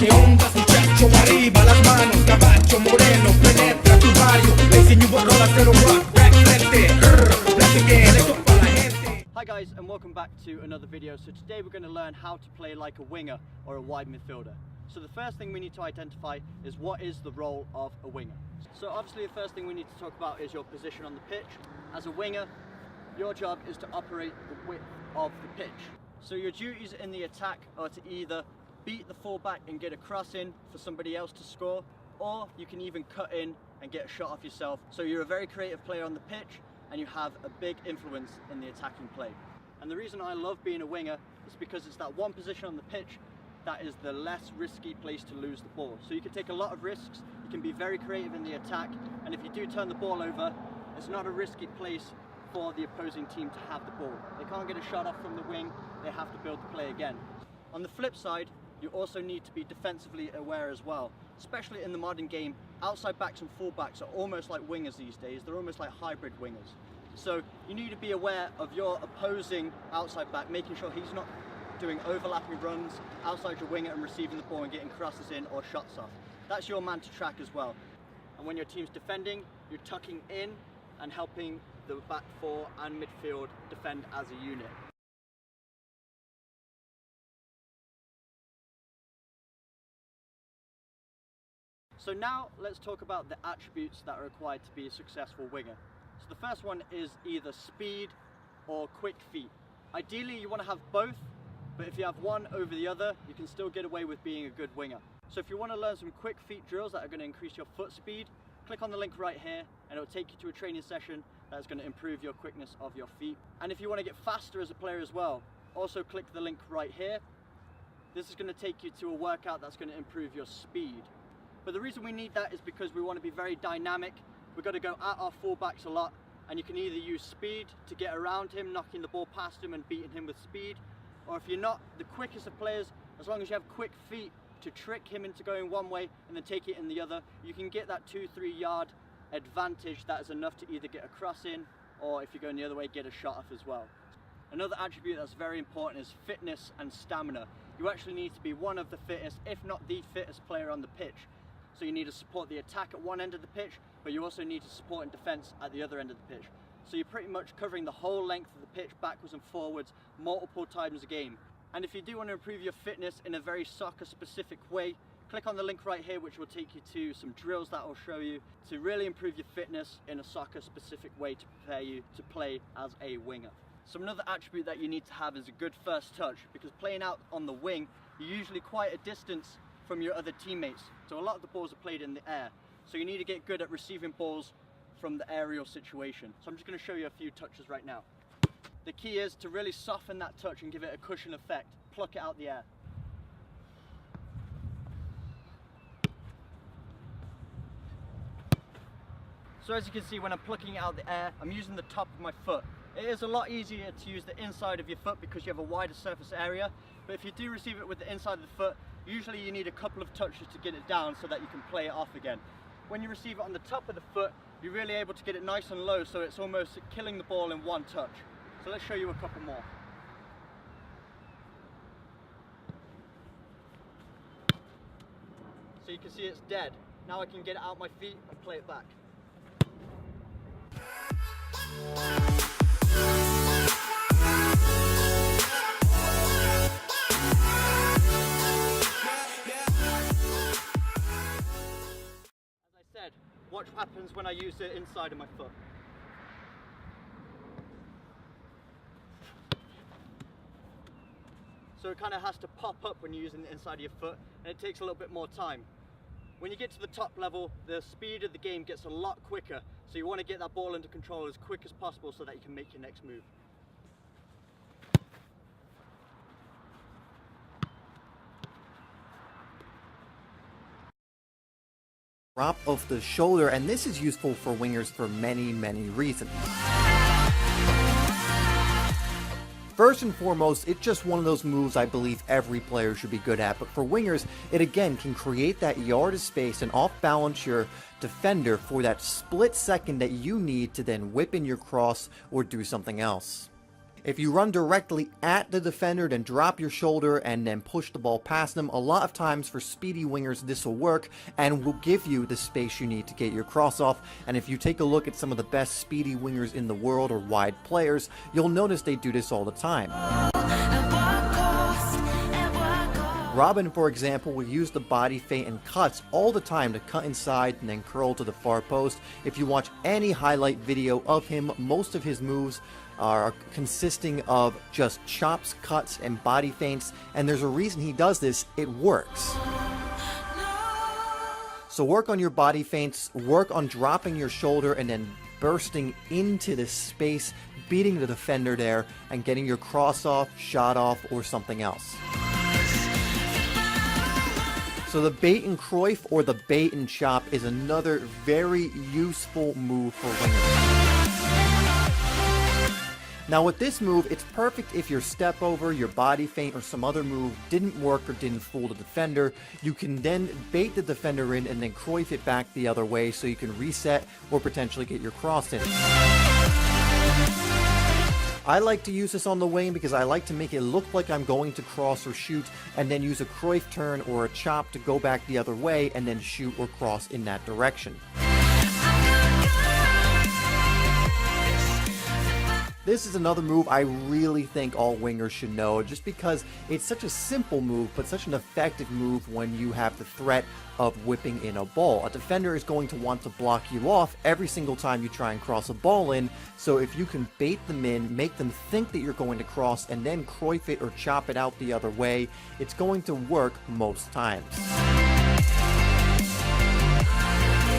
Que onda su pecho arriba, las manos, caballo moreno, penetra tu barrio. Le enseño rolas de los rock, back frente, black again, esto para la gente. Hi guys, and welcome back to another video. So today we're going to learn how to play like a winger or a wide midfielder. So the first thing we need to identify is what is the role of a winger. So obviously the first thing we need to talk about is your position on the pitch. As a winger, your job is to operate the width of the pitch. So your duties in the attack are to either beat the fullback and get a cross in for somebody else to score, or you can even cut in and get a shot off yourself. So you're a very creative player on the pitch and you have a big influence in the attacking play. And the reason I love being a winger is because it's that one position on the pitch that is the less risky place to lose the ball. So you can take a lot of risks, you can be very creative in the attack, and if you do turn the ball over, it's not a risky place for the opposing team to have the ball. They can't get a shot off from the wing, they have to build the play again. On the flip side, you also need to be defensively aware as well. Especially in the modern game, outside backs and fullbacks are almost like wingers these days. They're almost like hybrid wingers. So you need to be aware of your opposing outside back, making sure he's not doing overlapping runs outside your winger and receiving the ball and getting crosses in or shots off. That's your man to track as well. And when your team's defending, you're tucking in and helping the back four and midfield defend as a unit. So now let's talk about the attributes that are required to be a successful winger. So the first one is either speed or quick feet. Ideally you want to have both, but if you have one over the other, you can still get away with being a good winger. So if you want to learn some quick feet drills that are going to increase your foot speed, click on the link right here and it'll take you to a training session that's going to improve your quickness of your feet. And if you want to get faster as a player as well, also click the link right here. This is going to take you to a workout that's going to improve your speed. But the reason we need that is because we want to be very dynamic. We've got to go at our fullbacks a lot, and you can either use speed to get around him, knocking the ball past him and beating him with speed, or if you're not the quickest of players, as long as you have quick feet to trick him into going one way and then take it in the other, you can get that 2-3 yard advantage that is enough to either get a cross in, or if you're going the other way, get a shot off as well. Another attribute that's very important is fitness and stamina. You actually need to be one of the fittest, if not the fittest player on the pitch. So you need to support the attack at one end of the pitch, but you also need to support in defence at the other end of the pitch. So you're pretty much covering the whole length of the pitch backwards and forwards multiple times a game. And if you do want to improve your fitness in a very soccer specific way, click on the link right here which will take you to some drills that will show you to really improve your fitness in a soccer specific way to prepare you to play as a winger. So another attribute that you need to have is a good first touch, because playing out on the wing, you're usually quite a distance from your other teammates. So a lot of the balls are played in the air. So you need to get good at receiving balls from the aerial situation. So I'm just going to show you a few touches right now. The key is to really soften that touch and give it a cushion effect. Pluck it out the air. So as you can see, when I'm plucking it out the air, I'm using the top of my foot. It is a lot easier to use the inside of your foot because you have a wider surface area, but if you do receive it with the inside of the foot, usually you need a couple of touches to get it down so that you can play it off again. When you receive it on the top of the foot, you're really able to get it nice and low, so it's almost killing the ball in one touch. So let's show you a couple more. So you can see it's dead. Now I can get it out my feet and play it back. Watch what happens when I use the inside of my foot. So it kind of has to pop up when you're using the inside of your foot, and it takes a little bit more time. When you get to the top level, the speed of the game gets a lot quicker, so you want to get that ball under control as quick as possible so that you can make your next move. Drop of the shoulder, and this is useful for wingers for many reasons. First and foremost, it's just one of those moves I believe every player should be good at, but for wingers, it again can create that yard of space and off-balance your defender for that split second that you need to then whip in your cross or do something else. If you run directly at the defender, then drop your shoulder and then push the ball past them. A lot of times for speedy wingers, this will work and will give you the space you need to get your cross off. And if you take a look at some of the best speedy wingers in the world or wide players, you'll notice they do this all the time. Robin, for example, will use the body feint and cuts all the time to cut inside and then curl to the far post. If you watch any highlight video of him, most of his moves are consisting of just chops, cuts, and body feints, and there's a reason he does this. It works. So work on your body feints, work on dropping your shoulder and then bursting into the space, beating the defender there, and getting your cross off, shot off, or something else. So the bait and Cruyff, or the bait and chop, is another very useful move for wingers. Now with this move, it's perfect if your step over, your body feint, or some other move didn't work or didn't fool the defender. You can then bait the defender in and then Cruyff it back the other way so you can reset or potentially get your cross in. I like to use this on the wing because I like to make it look like I'm going to cross or shoot, and then use a Cruyff turn or a chop to go back the other way and then shoot or cross in that direction. This is another move I really think all wingers should know, just because it's such a simple move, but such an effective move when you have the threat of whipping in a ball. A defender is going to want to block you off every single time you try and cross a ball in, so if you can bait them in, make them think that you're going to cross, and then Cruyff it or chop it out the other way, it's going to work most times.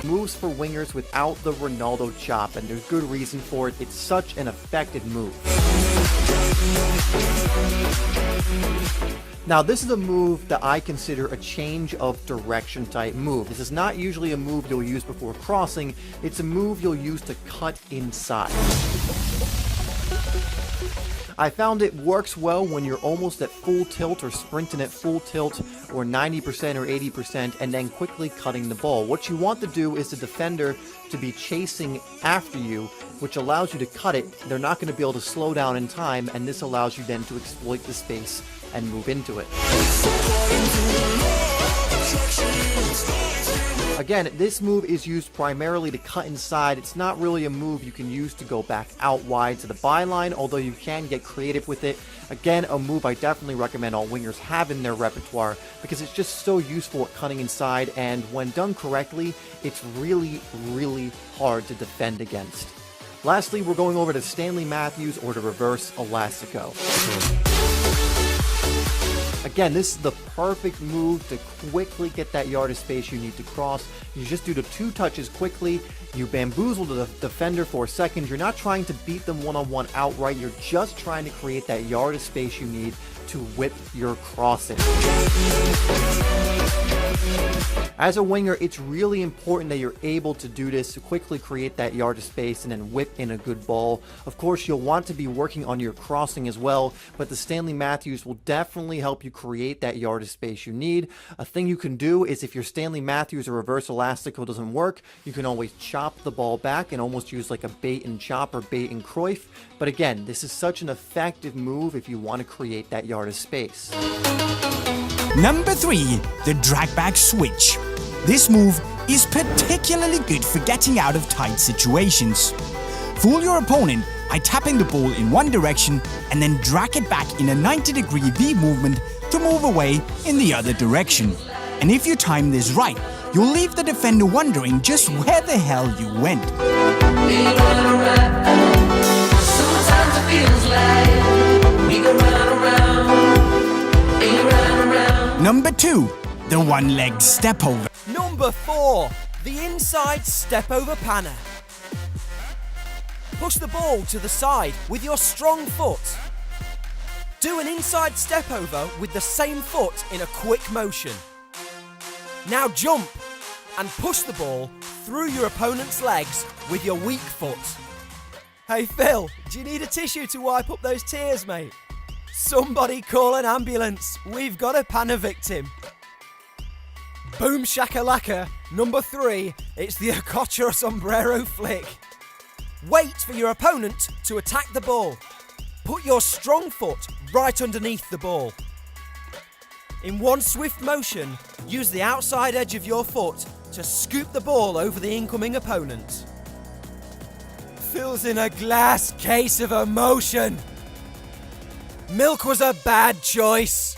Moves for wingers without the Ronaldo chop, and there's good reason for it. It's such an effective move. Now this is a move that I consider a change of direction type move. This is not usually a move you'll use before crossing. It's a move you'll use to cut inside. I found it works well when you're almost at full tilt or sprinting at full tilt or 90% or 80% and then quickly cutting the ball. What you want to do is the defender to be chasing after you, which allows you to cut it. They're not going to be able to slow down in time, and this allows you then to exploit the space and move into it. Again, this move is used primarily to cut inside. It's not really a move you can use to go back out wide to the byline, although you can get creative with it. Again, a move I definitely recommend all wingers have in their repertoire because it's just so useful at cutting inside, and when done correctly, it's really, really hard to defend against. Lastly, we're going over to Stanley Matthews or the reverse Elastico. Again, this is the perfect move to quickly get that yard of space you need to cross. You just do the 2 touches quickly, you bamboozle the defender for a second. You're not trying to beat them one-on-one outright, you're just trying to create that yard of space you need to whip your crossing. As a winger, it's really important that you're able to do this to quickly create that yard of space and then whip in a good ball. Of course, you'll want to be working on your crossing as well, but the Stanley Matthews will definitely help you create that yard of space you need. A thing you can do is if your Stanley Matthews or reverse Elastico doesn't work, you can always chop the ball back and almost use like a bait and chop or bait and Cruyff. But again, this is such an effective move if you want to create that yard of space. Number 3, the drag back switch. This move is particularly good for getting out of tight situations. Fool your opponent by tapping the ball in one direction and then drag it back in a 90-degree V movement to move away in the other direction. And if you time this right, you'll leave the defender wondering just where the hell you went. Number 2, the one-leg step over. Number 4, the inside step over panna. Push the ball to the side with your strong foot. Do an inside step over with the same foot in a quick motion. Now jump and push the ball through your opponent's legs with your weak foot. Hey Phil, do you need a tissue to wipe up those tears, mate? Somebody call an ambulance. We've got a panna victim. Boom shakalaka. Number 3, it's the Okocha sombrero flick. Wait for your opponent to attack the ball. put your strong foot right underneath the ball. In one swift motion, use the outside edge of your foot to scoop the ball over the incoming opponent. Phil's in a glass case of emotion. Milk was a bad choice.